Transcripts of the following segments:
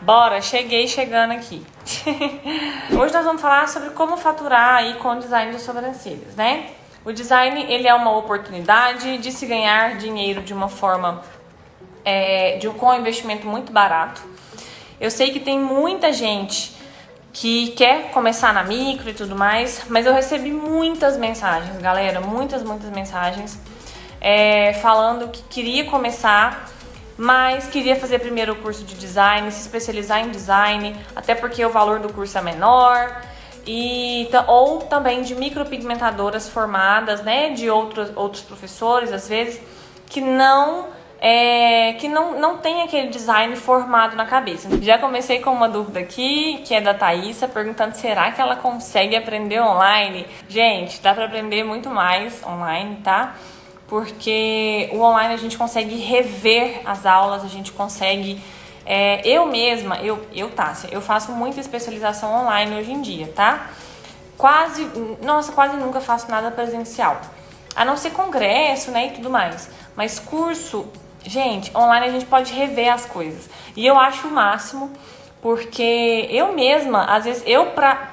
Bora, chegando aqui. Hoje nós vamos falar sobre como faturar aí com o design de sobrancelhas, né? O design, ele é uma oportunidade de se ganhar dinheiro de uma forma, com um investimento muito barato. Eu sei que tem muita gente que quer começar na micro e tudo mais, mas eu recebi muitas mensagens, galera, muitas mensagens falando que queria começar, mas queria fazer primeiro o curso de design, se especializar em design, até porque o valor do curso é menor, ou também de micropigmentadoras formadas, né, de outros professores, às vezes, que não tem aquele design formado na cabeça. Já comecei com uma dúvida aqui, que é da Thaísa, perguntando: será que ela consegue aprender online? Gente, dá para aprender muito mais online, tá? Porque o online a gente consegue rever as aulas, a gente consegue... Tássia, eu faço muita especialização online hoje em dia, tá? Quase nunca faço nada presencial. A não ser congresso, né, e tudo mais. Mas curso, gente, online a gente pode rever as coisas. E eu acho o máximo, porque eu mesma, às vezes,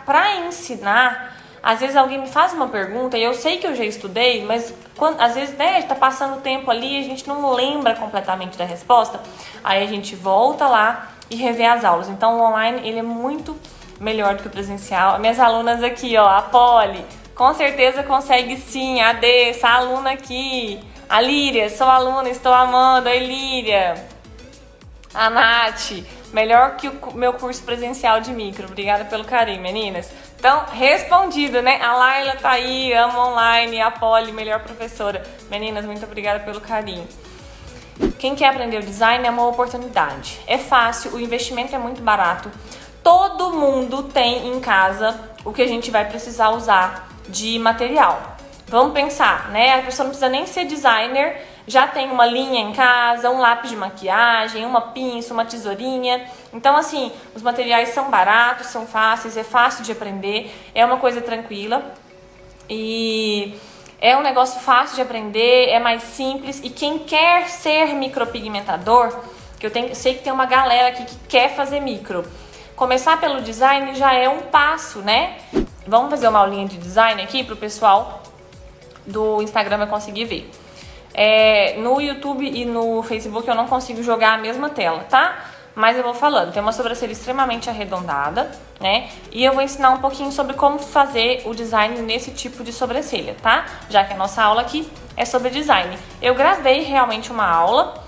pra ensinar... Às vezes alguém me faz uma pergunta e eu sei que eu já estudei, mas às vezes, né, tá passando o tempo ali e a gente não lembra completamente da resposta. Aí a gente volta lá e revê as aulas. Então o online, ele é muito melhor do que o presencial. Minhas alunas aqui, ó, a Polly, com certeza consegue sim. A Dê, essa aluna aqui. A Líria, sou aluna, estou amando. A Líria. A Nath, melhor que o meu curso presencial de micro. Obrigada pelo carinho, meninas. Então, respondido, né? A Laila tá aí, ama online. A Polly, melhor professora. Meninas, muito obrigada pelo carinho. Quem quer aprender o design é uma oportunidade. É fácil, o investimento é muito barato. Todo mundo tem em casa o que a gente vai precisar usar de material. Vamos pensar, né? A pessoa não precisa nem ser designer, já tem uma linha em casa, um lápis de maquiagem, uma pinça, uma tesourinha. Então, assim, os materiais são baratos, são fáceis, é fácil de aprender, é uma coisa tranquila e é um negócio fácil de aprender, é mais simples. E quem quer ser micropigmentador, que eu sei que tem uma galera aqui que quer fazer micro, começar pelo design já é um passo, né? Vamos fazer uma aulinha de design aqui pro pessoal do Instagram vai conseguir ver. No YouTube e no Facebook eu não consigo jogar a mesma tela, tá? Mas eu vou falando. Tem uma sobrancelha extremamente arredondada, né? E eu vou ensinar um pouquinho sobre como fazer o design nesse tipo de sobrancelha, tá? Já que a nossa aula aqui é sobre design. Eu gravei realmente uma aula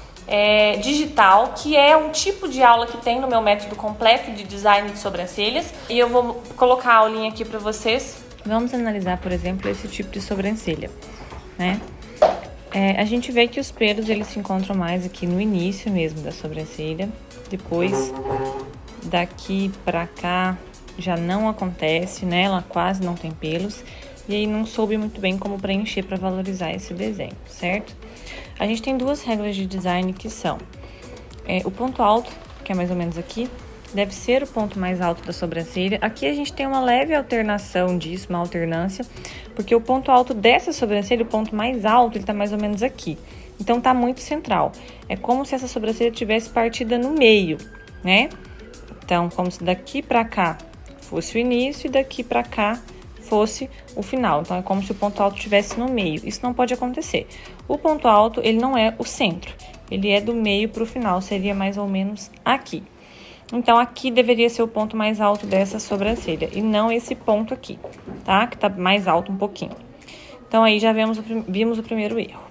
digital, que é um tipo de aula que tem no meu método completo de design de sobrancelhas. E eu vou colocar a aulinha aqui pra vocês. Vamos analisar, por exemplo, esse tipo de sobrancelha, né? A gente vê que os pelos, eles se encontram mais aqui no início mesmo da sobrancelha. Depois, daqui pra cá, já não acontece, né? Ela quase não tem pelos. E aí não soube muito bem como preencher para valorizar esse desenho, certo? A gente tem duas regras de design que são... o ponto alto, que é mais ou menos aqui, deve ser o ponto mais alto da sobrancelha. Aqui a gente tem uma leve alternação disso, uma alternância, porque o ponto alto dessa sobrancelha, o ponto mais alto, ele tá mais ou menos aqui. Então tá muito central. É como se essa sobrancelha tivesse partida no meio, né? Então, como se daqui pra cá fosse o início e daqui pra cá fosse o final. Então é como se o ponto alto estivesse no meio. Isso não pode acontecer. O ponto alto, ele não é o centro. Ele é do meio pro final, seria mais ou menos aqui. Então, aqui deveria ser o ponto mais alto dessa sobrancelha, e não esse ponto aqui, tá? Que tá mais alto um pouquinho. Então, aí já vimos o primeiro erro.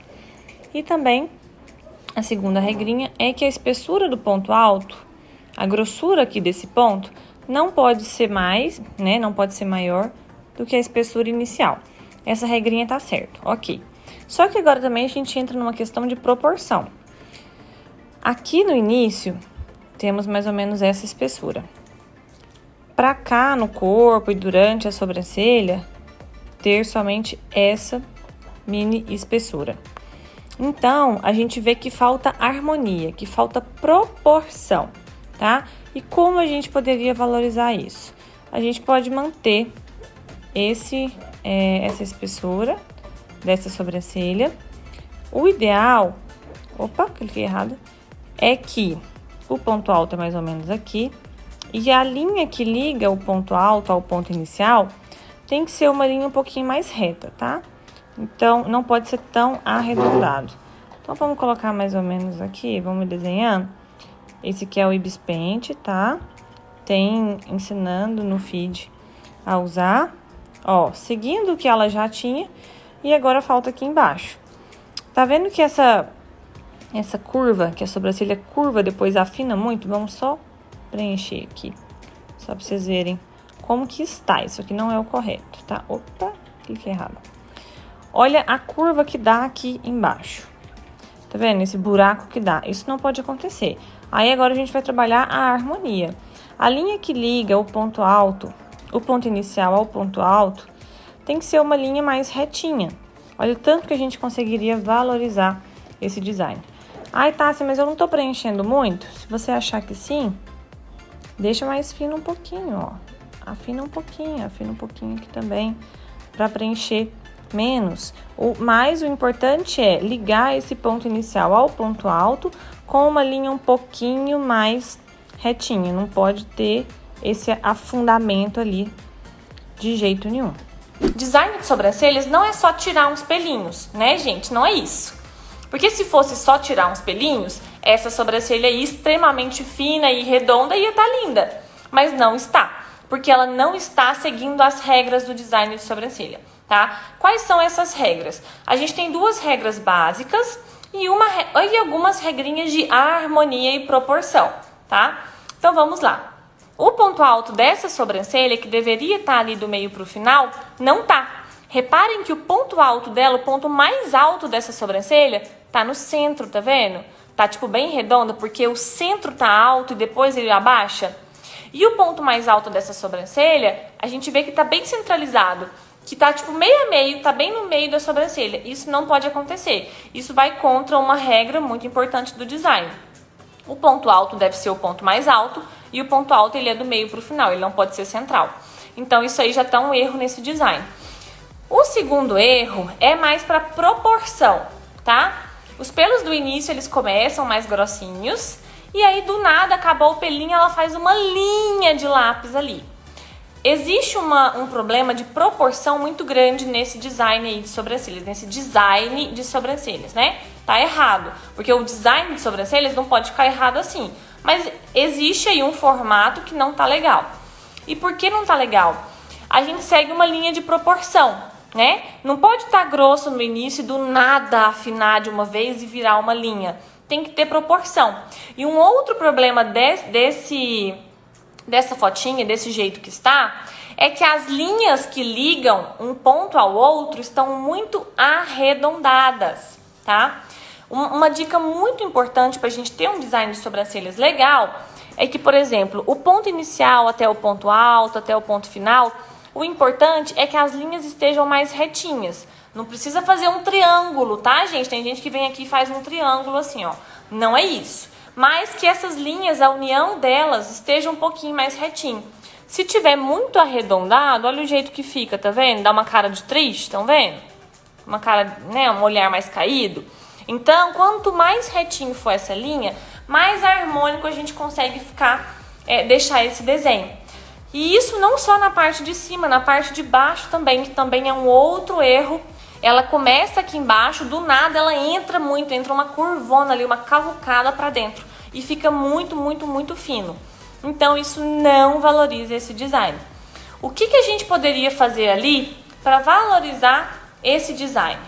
E também, a segunda regrinha é que a espessura do ponto alto, a grossura aqui desse ponto, não pode ser mais, né? Não pode ser maior do que a espessura inicial. Essa regrinha tá certo, ok. Só que agora também a gente entra numa questão de proporção. Aqui no início... temos mais ou menos essa espessura. Pra cá no corpo e durante a sobrancelha, ter somente essa mini espessura. Então, a gente vê que falta harmonia, que falta proporção, tá? E como a gente poderia valorizar isso? A gente pode manter essa espessura dessa sobrancelha. O ideal, cliquei errado, é que O ponto alto é mais ou menos aqui. E a linha que liga o ponto alto ao ponto inicial tem que ser uma linha um pouquinho mais reta, tá? Então, não pode ser tão arredondado. Então, vamos colocar mais ou menos aqui, vamos desenhando. Esse aqui é o Ibis Paint, tá? Tem ensinando no feed a usar. Ó, seguindo o que ela já tinha. E agora falta aqui embaixo. Tá vendo que essa curva, que a sobrancelha curva, depois afina muito? Vamos só preencher aqui. Só pra vocês verem como que está. Isso aqui não é o correto, tá? Opa, cliquei errado. Olha a curva que dá aqui embaixo. Tá vendo? Esse buraco que dá. Isso não pode acontecer. Aí agora a gente vai trabalhar a harmonia. A linha que liga o ponto alto, o ponto inicial ao ponto alto, tem que ser uma linha mais retinha. Olha o tanto que a gente conseguiria valorizar esse design. Ai, Tássia, mas eu não tô preenchendo muito. Se você achar que sim, deixa mais fino um pouquinho, ó. Afina um pouquinho aqui também, para preencher menos. Mas o importante é ligar esse ponto inicial ao ponto alto com uma linha um pouquinho mais retinha. Não pode ter esse afundamento ali de jeito nenhum. Design de sobrancelhas não é só tirar uns pelinhos, né, gente? Não é isso. Porque se fosse só tirar uns pelinhos, essa sobrancelha aí extremamente fina e redonda ia estar linda. Mas não está, porque ela não está seguindo as regras do design de sobrancelha, tá? Quais são essas regras? A gente tem duas regras básicas e algumas regrinhas de harmonia e proporção, tá? Então vamos lá. O ponto alto dessa sobrancelha, que deveria estar ali do meio para o final, não tá. Reparem que o ponto alto dela, o ponto mais alto dessa sobrancelha, tá no centro, tá vendo? Tá tipo bem redonda, porque o centro tá alto e depois ele abaixa. E o ponto mais alto dessa sobrancelha, a gente vê que tá bem centralizado, que tá tipo meio a meio, tá bem no meio da sobrancelha. Isso não pode acontecer. Isso vai contra uma regra muito importante do design. O ponto alto deve ser o ponto mais alto e o ponto alto ele é do meio para o final, ele não pode ser central. Então isso aí já tá um erro nesse design. O segundo erro é mais para proporção, tá? Os pelos do início eles começam mais grossinhos e aí do nada acabou o pelinho, ela faz uma linha de lápis ali. Existe um problema de proporção muito grande nesse design aí de sobrancelhas, nesse design de sobrancelhas, né? Tá errado, porque o design de sobrancelhas não pode ficar errado assim. Mas existe aí um formato que não tá legal. E por que não tá legal? A gente segue uma linha de proporção, né? Não pode estar grosso no início e do nada afinar de uma vez e virar uma linha. Tem que ter proporção. E um outro problema dessa fotinha, desse jeito que está, é que as linhas que ligam um ponto ao outro estão muito arredondadas, tá? Uma dica muito importante para a gente ter um design de sobrancelhas legal é que, por exemplo, o ponto inicial até o ponto alto, até o ponto final, o importante é que as linhas estejam mais retinhas. Não precisa fazer um triângulo, tá, gente? Tem gente que vem aqui e faz um triângulo assim, ó. Não é isso. Mas que essas linhas, a união delas, esteja um pouquinho mais retinho. Se tiver muito arredondado, olha o jeito que fica, tá vendo? Dá uma cara de triste, estão vendo? Uma cara, né, um olhar mais caído. Então, quanto mais retinho for essa linha, mais harmônico a gente consegue deixar esse desenho. E isso não só na parte de cima, na parte de baixo também, que também é um outro erro. Ela começa aqui embaixo, do nada ela entra uma curvona ali, uma cavucada para dentro. E fica muito, muito, muito fino. Então isso não valoriza esse design. O que a gente poderia fazer ali para valorizar esse design?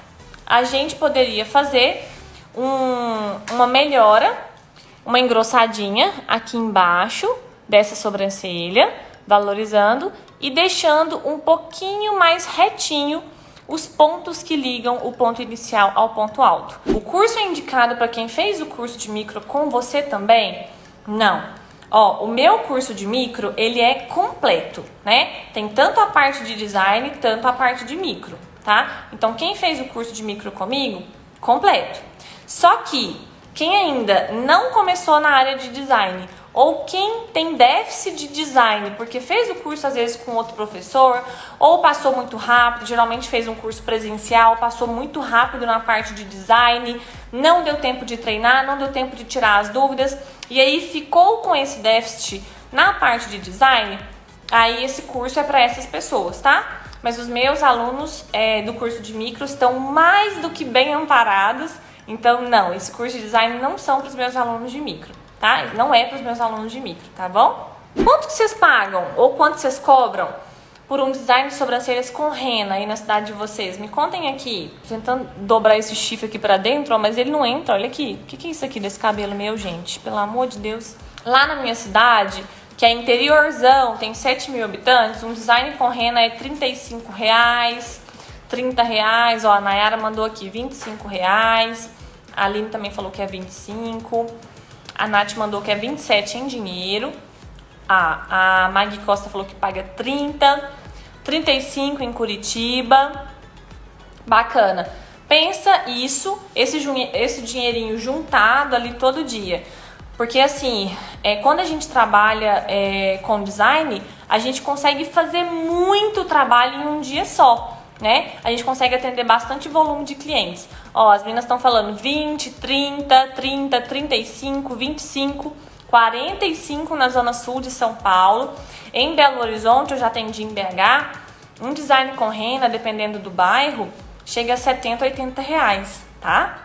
A gente poderia fazer uma melhora, uma engrossadinha aqui embaixo dessa sobrancelha, valorizando e deixando um pouquinho mais retinho os pontos que ligam o ponto inicial ao ponto alto. O curso é indicado para quem fez o curso de micro com você também? Não. Ó, o meu curso de micro, ele é completo, né? Tem tanto a parte de design, tanto a parte de micro, tá? Então, quem fez o curso de micro comigo, completo. Só que quem ainda não começou na área de design ou quem tem déficit de design, porque fez o curso às vezes com outro professor, ou passou muito rápido, geralmente fez um curso presencial, passou muito rápido na parte de design, não deu tempo de treinar, não deu tempo de tirar as dúvidas, e aí ficou com esse déficit na parte de design, aí esse curso é para essas pessoas, tá? Mas os meus alunos do curso de micro estão mais do que bem amparados, então não, esse curso de design não são para os meus alunos de micro, tá? Não é para os meus alunos de micro, tá bom? Quanto que vocês pagam ou quanto vocês cobram por um design de sobrancelhas com rena aí na cidade de vocês? Me contem aqui. Tentando dobrar esse chifre aqui pra dentro, ó, mas ele não entra, olha aqui. O que é isso aqui desse cabelo meu, gente? Pelo amor de Deus. Lá na minha cidade, que é interiorzão, tem 7 mil habitantes, um design com rena é R$35, R$30. Ó, a Nayara mandou aqui R$25. A Aline também falou que é 25. A Nath mandou que é 27 em dinheiro. A Maggie Costa falou que paga 30, 35 em Curitiba. Bacana. Pensa isso, esse dinheirinho juntado ali todo dia. Porque assim, quando a gente trabalha com design, a gente consegue fazer muito trabalho em um dia só, né? A gente consegue atender bastante volume de clientes. Ó, as meninas estão falando 20, 30, 30, 35, 25... 45 na Zona Sul de São Paulo. Em Belo Horizonte, eu já atendi em BH. Um design com rena, dependendo do bairro, chega a 70, 80 reais, tá?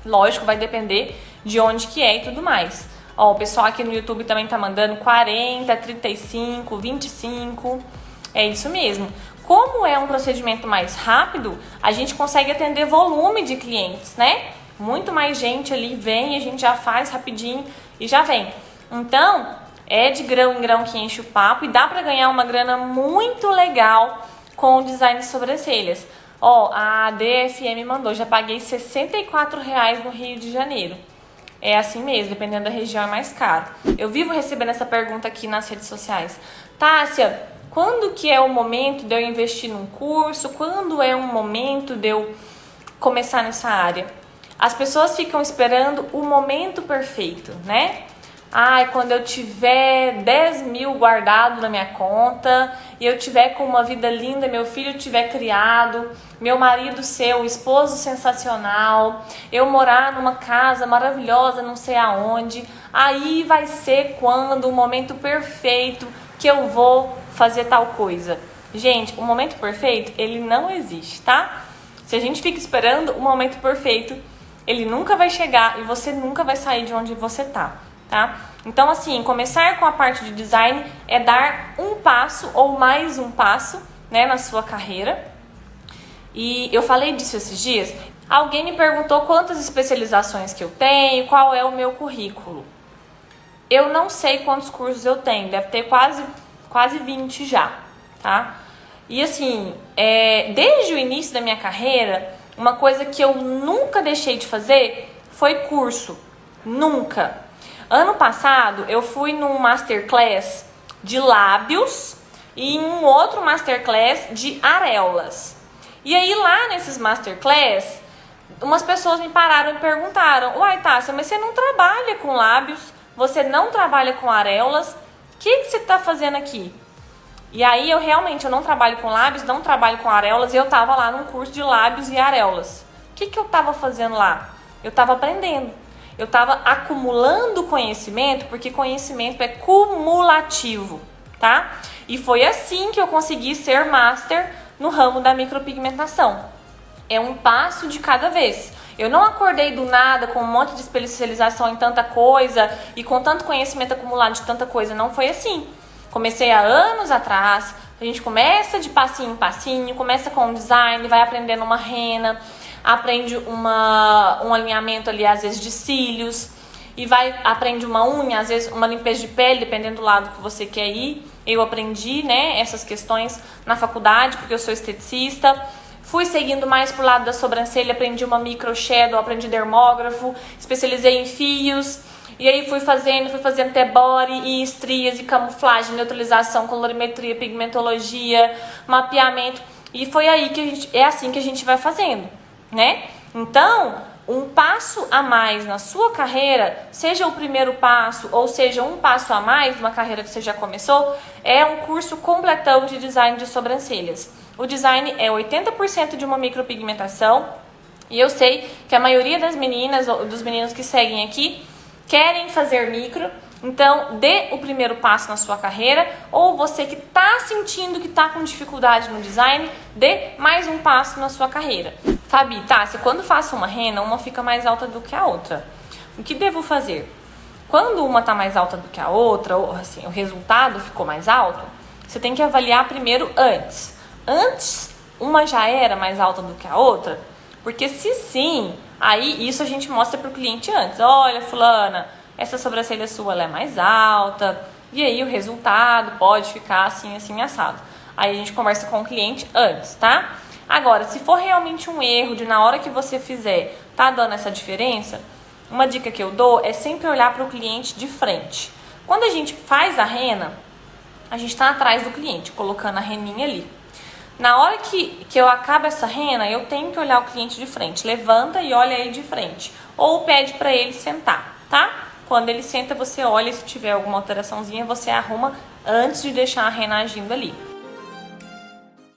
Lógico, vai depender de onde que é e tudo mais. Ó, o pessoal aqui no YouTube também tá mandando 40, 35, 25. É isso mesmo. Como é um procedimento mais rápido, a gente consegue atender volume de clientes, né? Muito mais gente ali vem, a gente já faz rapidinho e já vem. Então, é de grão em grão que enche o papo e dá pra ganhar uma grana muito legal com o design de sobrancelhas. Ó, a DFM mandou, já paguei R$64 no Rio de Janeiro. É assim mesmo, dependendo da região é mais caro. Eu vivo recebendo essa pergunta aqui nas redes sociais. Tássia, quando que é o momento de eu investir num curso? Quando é um momento de eu começar nessa área? As pessoas ficam esperando o momento perfeito, né? Ai, quando eu tiver 10 mil guardado na minha conta e eu tiver com uma vida linda, meu filho tiver criado, meu marido ser o esposo sensacional, eu morar numa casa maravilhosa, não sei aonde, aí vai ser quando o momento perfeito que eu vou fazer tal coisa. Gente, o momento perfeito, ele não existe, tá? Se a gente fica esperando o momento perfeito, ele nunca vai chegar e você nunca vai sair de onde você tá? Então, assim, começar com a parte de design é dar um passo ou mais um passo, né, na sua carreira. E eu falei disso esses dias. Alguém me perguntou quantas especializações que eu tenho, qual é o meu currículo. Eu não sei quantos cursos eu tenho, deve ter quase 20 já, tá? E assim, desde o início da minha carreira, uma coisa que eu nunca deixei de fazer foi curso. Nunca. Ano passado, eu fui num masterclass de lábios e em um outro masterclass de areolas. E aí, lá nesses masterclass, umas pessoas me pararam e perguntaram: uai, Tássia, mas você não trabalha com lábios, você não trabalha com areolas, o que você está fazendo aqui? E aí, eu não trabalho com lábios, não trabalho com areolas, e eu tava lá num curso de lábios e areolas. O que eu tava fazendo lá? Eu tava aprendendo. Eu tava acumulando conhecimento, porque conhecimento é cumulativo, tá? E foi assim que eu consegui ser master no ramo da micropigmentação. É um passo de cada vez. Eu não acordei do nada com um monte de especialização em tanta coisa e com tanto conhecimento acumulado de tanta coisa. Não foi assim. Comecei há anos atrás. A gente começa de passinho em passinho, começa com um design, vai aprendendo uma rena, aprende um alinhamento ali, às vezes de cílios, e aprende uma unha, às vezes uma limpeza de pele, dependendo do lado que você quer ir. Eu aprendi, né, essas questões na faculdade, porque eu sou esteticista. Fui seguindo mais pro lado da sobrancelha, aprendi uma micro shadow, aprendi dermógrafo, especializei em fios. E aí fui fazendo T-body e estrias e camuflagem, neutralização, colorimetria, pigmentologia, mapeamento. E foi aí que é assim que a gente vai fazendo, né? Então, um passo a mais na sua carreira, seja o primeiro passo ou seja um passo a mais numa carreira que você já começou, é um curso completão de design de sobrancelhas. O design é 80% de uma micropigmentação, E eu sei que a maioria das meninas, ou dos meninos que seguem aqui, querem fazer micro. Então, dê o primeiro passo na sua carreira, ou você que está sentindo que está com dificuldade no design, dê mais um passo na sua carreira. Fabi, Tássia, quando faço uma rena, uma fica mais alta do que a outra. O que devo fazer? Quando uma está mais alta do que a outra, ou assim, o resultado ficou mais alto, você tem que avaliar primeiro antes. Antes, uma já era mais alta do que a outra? Porque se sim, aí isso a gente mostra para o cliente antes. Olha, fulana, essa sobrancelha sua ela é mais alta, e aí o resultado pode ficar assim, assim, assado. Aí a gente conversa com o cliente antes, tá? Agora, se for realmente um erro de na hora que você fizer, tá dando essa diferença, uma dica que eu dou é sempre olhar para o cliente de frente. Quando a gente faz a rena, a gente está atrás do cliente, colocando a reninha ali. Na hora que eu acabo essa rena, eu tenho que olhar o cliente de frente. Levanta e olha ele de frente. Ou pede para ele sentar, tá? Quando ele senta, você olha, se tiver alguma alteraçãozinha, você arruma antes de deixar a rena agindo ali.